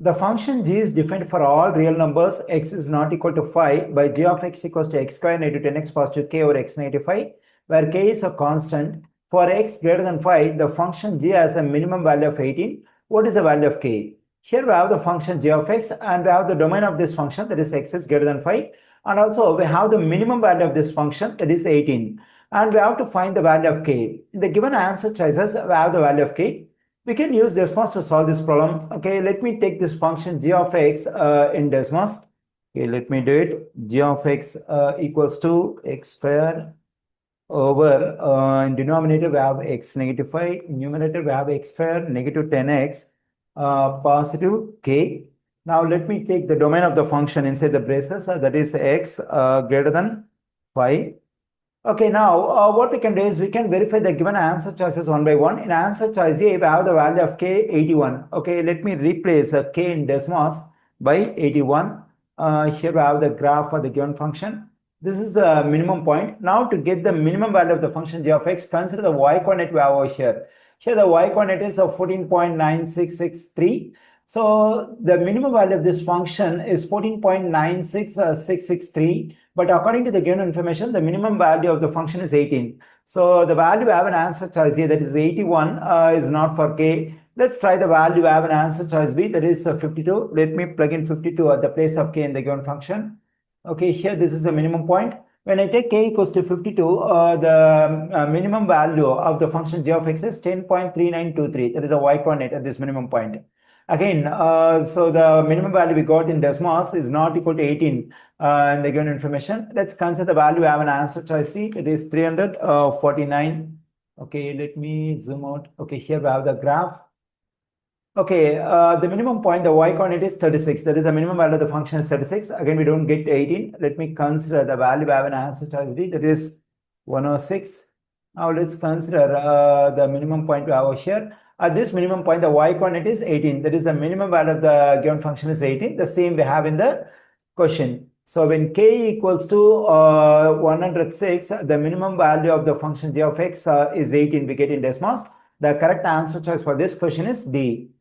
The function g is defined for all real numbers x is not equal to 5 by g of x equals to x square negative 10x positive k over x negative 5, where k is a constant. For x greater than 5, the function g has a minimum value of 18. What is the value of k? Here we have the function g of x and we have the domain of this function, that is x is greater than 5. And also we have the minimum value of this function, that is 18. And we have to find the value of k. In the given answer choices, we have the value of k. We can use Desmos to solve this problem. Okay, let me take this function g of x in Desmos. Okay, let me do it. G of x equals to x square over in denominator we have x negative 5, numerator we have x square negative 10x positive k. Now let me take the domain of the function inside the braces, that is x greater than 5. Okay, now what we can do is we can verify the given answer choices one by one. In answer choice A, we have the value of k 81. Okay, let me replace k in Desmos by 81. Here we have the graph for the given function. This is the minimum point. Now to get the minimum value of the function g of x, consider the y coordinate we have over here. Here the y coordinate is 14.9663. So the minimum value of this function is 14.96663. But according to the given information, the minimum value of the function is 18. So the value we have an answer choice here, that is 81, is not for k. Let's try the value we have an answer choice B, that is 52. Let me plug in 52 at the place of k in the given function. Okay, here this is the minimum point. When I take k equals to 52, the minimum value of the function g of x is 10.3923. That is a y coordinate at this minimum point. Again, so the minimum value we got in Desmos is not equal to 18 in the given information. Let's consider the value we have an answer choice C. It is 349. Okay, let me zoom out. Okay, here we have the graph. Okay, the minimum point, the y coordinate is 36. That is the minimum value of the function is 36. Again, we don't get 18. Let me consider the value we have an answer choice D. That is 106. Now let's consider the minimum point we have over here. At this minimum point, the y coordinate is 18. That is the minimum value of the given function is 18. The same we have in the question. So when k equals to 106, the minimum value of the function g of x is 18. We get in Desmos. The correct answer choice for this question is D.